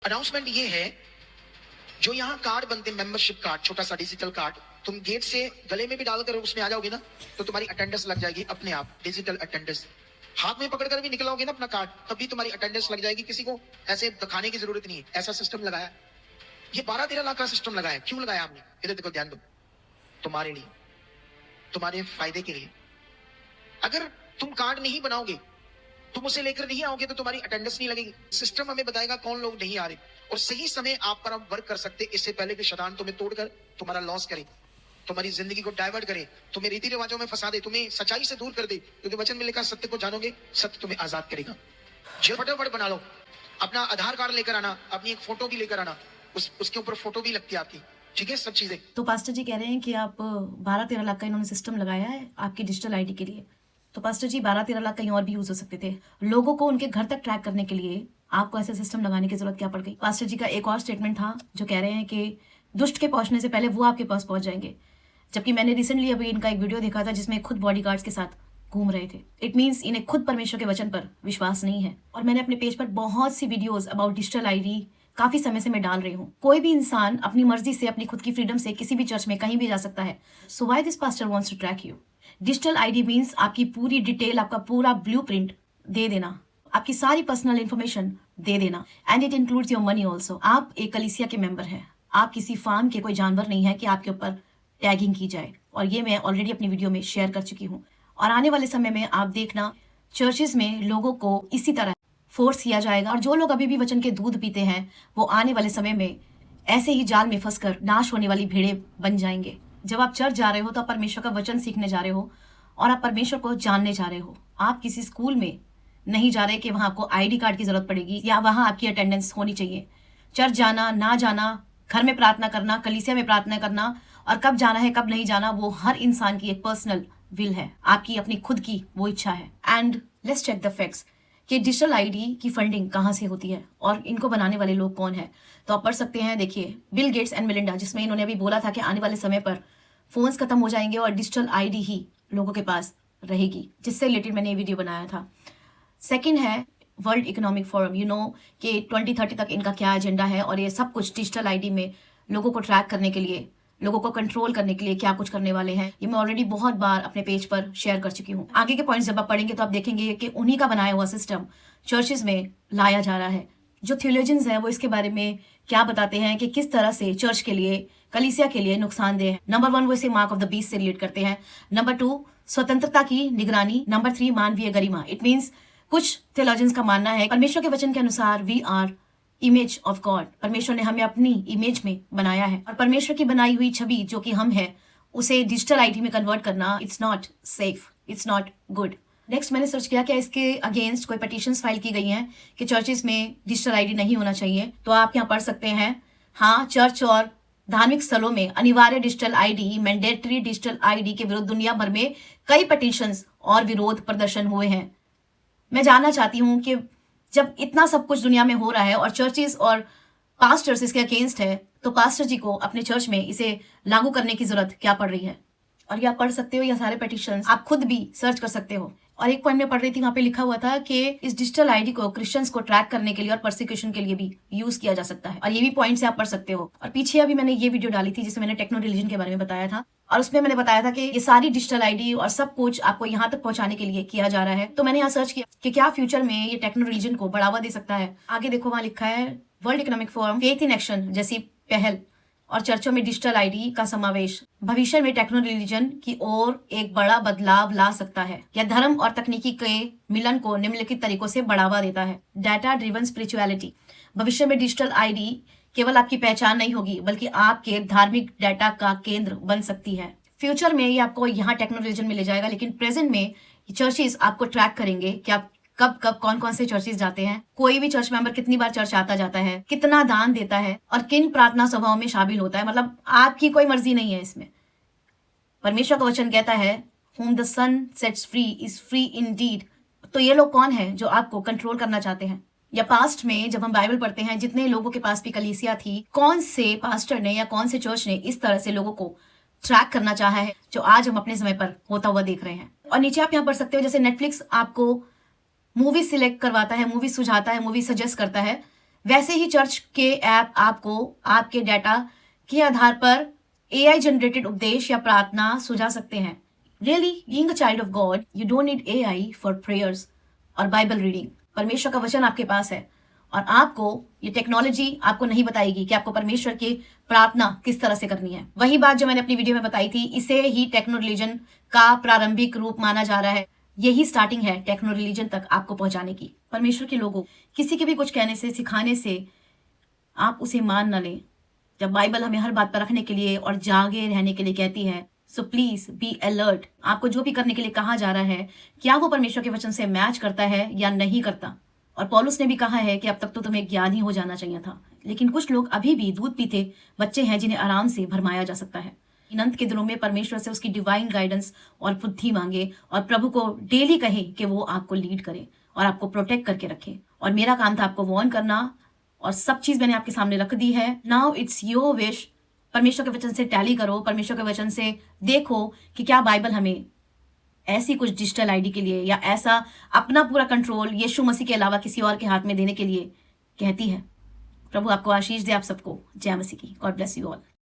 Announcement ये है, जो यहाँ कार्ड बनते हैं, मेंबरशिप कार्ड, छोटा सा डिजिटल कार्ड, तुम गेट से गले में भी डालकर उसमें आ जाओगे ना, तो तुम्हारी अटेंडेंस लग जाएगी अपने आप, डिजिटल अटेंडेंस। हाथ में पकड़कर भी निकलोगे ना अपना कार्ड, तब भी तुम्हारी अटेंडेंस लग जाएगी, किसी को ऐसे दिखाने की जरूरत नहीं है। ऐसा सिस्टम लगाया, ये 12-13 लाख का सिस्टम लगाया। क्यों लगाया आपने? इधर देखो, ध्यान दो, तुम्हारे लिए, तुम्हारे फायदे के लिए। अगर तुम कार्ड नहीं बनाओगे, तुम उसे लेकर नहीं आओगे, तो तुम्हारी अटेंडेंस नहीं लगेगी। सिस्टम हमें बताएगा कौन लोग नहीं आ रहे, और सही समय आप पर हम वर्क कर सकते, इससे पहले कि शैतान तुम्हें तोड़कर तुम्हारा लॉस करे, तुम्हारी जिंदगी को डाइवर्ट करे, तुम्हें रीति रिवाजों में फंसा दे, तुम्हें सच्चाई से दूर कर दे। क्योंकि वचन में लिखा, सत्य को जानोगे, सत्य तुम्हें आजाद करेगा। जो फटाफट बना लो, अपना आधार कार्ड लेकर आना, अपनी एक फोटो भी लेकर आना, उसके ऊपर फोटो भी लगती है आपकी, ठीक है, सब चीजें। तो पास्टर जी कह रहे हैं कि आप 12-13 लाख का इन्होंने सिस्टम लगाया है आपकी डिजिटल आईडी के लिए। तो पास्टर जी 12-13 लाख कहीं और भी यूज हो सकते थे। लोगों को उनके घर तक ट्रैक करने के लिए आपको ऐसे सिस्टम लगाने की जरूरत क्या पड़ गई? पास्टर जी का एक और स्टेटमेंट था जो कह रहे हैं कि दुष्ट के पहुंचने से पहले वो आपके पास पहुंच जाएंगे। जबकि मैंने रिसेंटली अभी इनका एक वीडियो देखा था जिसमें खुद बॉडीगार्ड्स के साथ घूम रहे थे। इट मीन्स इन्हें खुद परमेश्वर के वचन पर विश्वास नहीं है। और मैंने अपने पेज पर बहुत सी वीडियोस अबाउट डिजिटल आईडी काफी समय से मैं डाल रही हूँ। कोई भी इंसान अपनी मर्जी से, अपनी खुद की फ्रीडम से किसी भी चर्च में कहीं भी जा सकता है। So why this pastor wants to track you? Digital ID means आपकी पूरी डिटेल, आपका पूरा ब्लूप्रिंट दे देना, आपकी सारी पर्सनल इंफॉर्मेशन दे देना, and it includes your money also. आप एक कलीसिया के मेंबर हैं, आप किसी फार्म के कोई जानवर नहीं है कि आपके ऊपर टैगिंग की जाए। और ये मैं ऑलरेडी अपनी वीडियो में शेयर कर चुकी हूँ। और आने वाले समय में आप देखना, चर्चेस में लोगों को इसी तरह फोर्स किया जाएगा, और जो लोग अभी भी वचन के दूध पीते हैं वो आने वाले समय में ऐसे ही जाल में फंसकर नाश होने वाली भेड़ें बन जाएंगे। जब आप चर्च जा रहे हो तो आप परमेश्वर का वचन सीखने जा रहे हो और आप परमेश्वर को जानने जा रहे हो। आप किसी स्कूल में नहीं जा रहे कि वहां आपको आईडी कार्ड की जरूरत पड़ेगी या वहां आपकी अटेंडेंस होनी चाहिए। चर्च जाना ना जाना, घर में प्रार्थना करना, कलीसिया में प्रार्थना करना, और कब जाना है कब नहीं जाना, वो हर इंसान की एक पर्सनल विल है, आपकी अपनी खुद की वो इच्छा है। And let's check the facts कि डिजिटल आईडी की फंडिंग कहाँ से होती है और इनको बनाने वाले लोग कौन है। तो आप पढ़ सकते हैं, देखिए, बिल गेट्स एंड मिलिंडा, जिसमें इन्होंने अभी बोला था कि आने वाले समय पर फोन्स खत्म हो जाएंगे और डिजिटल आईडी ही लोगों के पास रहेगी, जिससे रिलेटेड मैंने ये वीडियो बनाया था। सेकेंड है world economic forum, you know कि 2030 तक इनका क्या एजेंडा है, और ये सब कुछ डिजिटल आईडी में लोगों को ट्रैक करने के लिए, लोगों को कंट्रोल करने के लिए क्या कुछ करने वाले हैं। ये मैं ऑलरेडी बहुत बार अपने पेज पर शेयर कर चुकी हूँ। आगे के पॉइंट्स जब आप पढ़ेंगे तो आप देखेंगे कि उन्हीं का बनाया हुआ सिस्टम चर्चेस में लाया जा रहा है। जो थियोलॉजियंस हैं वो इसके बारे में क्या बताते हैं कि किस तरह से चर्च के लिए, कलीसिया के लिए नुकसानदेह है। नंबर 1 वो इसे मार्क ऑफ द बीस्ट से रिलेट करते हैं। नंबर 2 स्वतंत्रता की निगरानी। नंबर 3 मानवीय गरिमा। इट मीन्स कुछ थियोलॉजियंस का मानना है परमेश्वर के वचन के अनुसार we are image of God, परमेश्वर ने हमें अपनी इमेज में बनाया है, और परमेश्वर की बनाई हुई छवि जो कि हम है उसे डिजिटल आईडी में कन्वर्ट करना it's not safe, it's not good. Next मैंने सर्च किया क्या इसके अगेंस्ट कोई पटिशंस फाइल की गई हैं कि चर्चेस में डिजिटल आईडी नहीं होना चाहिए। तो आप यहाँ पढ़ सकते हैं, हाँ, चर्च और धार्मिक स्थलों में अनिवार्य digital ID, mandatory digital ID के विरुद्ध दुनिया भर में कई पटिशंस और विरोध प्रदर्शन हुए हैं। मैं जानना चाहती हूँ कि जब इतना सब कुछ दुनिया में हो रहा है और चर्चेस और पास्टर्स इसके अगेंस्ट है, तो पास्टर जी को अपने चर्च में इसे लागू करने की जरूरत क्या पड़ रही है। और ये आप पढ़ सकते हो, ये सारे पिटिशंस आप खुद भी सर्च कर सकते हो। और एक पॉइंट में पढ़ रही थी, वहां पे लिखा हुआ था कि इस डिजिटल आईडी को क्रिश्चियंस को ट्रैक करने के लिए और परसिक्यूशन के लिए भी यूज किया जा सकता है। और ये भी पॉइंट से आप पढ़ सकते हो। और पीछे अभी मैंने ये वीडियो डाली थी जिसमें मैंने टेक्नो रिलीजन के बारे में बताया था, और उसमें मैंने बताया था कि ये सारी डिजिटल आईडी और सब कुछ आपको यहाँ तक पहुंचाने के लिए किया जा रहा है। तो मैंने यहाँ सर्च किया कि क्या फ्यूचर में ये टेक्नो रिलीजन को बढ़ावा दे सकता है। आगे देखो, वहां लिखा है world economic forum, faith in action जैसी पहल और चर्चों में डिजिटल आईडी का समावेश भविष्य में टेक्नो रिलीजन की ओर एक बड़ा बदलाव ला सकता है, या धर्म और तकनीकी के मिलन को निम्नलिखित तरीकों से बढ़ावा देता है। डाटा ड्रिवन स्पिरिचुअलिटी, भविष्य में डिजिटल आईडी केवल आपकी पहचान नहीं होगी बल्कि आपके धार्मिक डाटा का केंद्र बन सकती है। फ्यूचर में ये आपको यहाँ टेक्नो रिलीजन में ले जाएगा, लेकिन प्रेजेंट में चर्चेस आपको ट्रैक करेंगे कि आप कब कब कौन कौन से चर्चेस जाते हैं, कोई भी चर्च मेंबर कितनी बार चर्च आता जाता है, कितना दान देता है और किन प्रार्थना सभाओं में शामिल होता है। मतलब आपकी कोई मर्जी नहीं है इसमें। परमेश्वर का वचन कहता है whom the son sets free is free indeed। तो ये लोग कौन है जो आपको कंट्रोल करना चाहते हैं। या पास्ट में जब हम बाइबल पढ़ते हैं, जितने लोगों के पास भी कलीसिया थी, कौन से पास्टर ने या कौन से चर्च ने इस तरह से लोगों को ट्रैक करना चाहा है जो आज हम अपने समय पर होता हुआ देख रहे हैं। और नीचे आप यहाँ पढ़ सकते हो, जैसे नेटफ्लिक्स आपको मूवी सिलेक्ट करवाता है, मूवी सुझाता है, मूवी सजेस्ट करता है, वैसे ही चर्च के ऐप आपको आपके डाटा के आधार पर AI जनरेटेड उपदेश या प्रार्थना सुझा सकते हैं। Really being a child of God you don't need AI for prayers और बाइबल रीडिंग। परमेश्वर का वचन आपके पास है और आपको ये टेक्नोलॉजी आपको नहीं बताएगी कि आपको परमेश्वर की प्रार्थना किस तरह से करनी है। वही बात जो मैंने अपनी वीडियो में बताई थी, इसे ही टेक्नो रिलीजन का प्रारंभिक रूप माना जा रहा है। यही स्टार्टिंग है टेक्नो रिलीजन तक आपको पहुंचाने की। परमेश्वर के लोगों, किसी के भी कुछ कहने से, सिखाने से आप उसे मान न लें। जब बाइबल हमें हर बात पर रखने के लिए और जागे रहने के लिए कहती है, सो प्लीज बी अलर्ट। आपको जो भी करने के लिए कहा जा रहा है, क्या वो परमेश्वर के वचन से मैच करता है या नहीं करता। और पौलुस ने भी कहा है कि अब तक तो तुम्हें ज्ञान ही हो जाना चाहिए था, लेकिन कुछ लोग अभी भी दूध पीते बच्चे हैं जिन्हें आराम से भरमाया जा सकता है। इन अंत के दिनों में परमेश्वर से उसकी डिवाइन गाइडेंस और बुद्धि मांगे और प्रभु को डेली कहे कि वो आपको लीड करे और आपको प्रोटेक्ट करके रखे। और मेरा काम था आपको वार्न करना और सब चीज मैंने आपके सामने रख दी है। Now it's your wish. परमेश्वर के वचन से टैली करो, परमेश्वर के वचन से देखो कि क्या बाइबल हमें ऐसी कुछ डिजिटल आईडी के लिए या ऐसा अपना पूरा कंट्रोल यीशु मसीह के अलावा किसी और के हाथ में देने के लिए कहती है। प्रभु आपको आशीष दे आप सबको। जय मसीह की। God bless you all.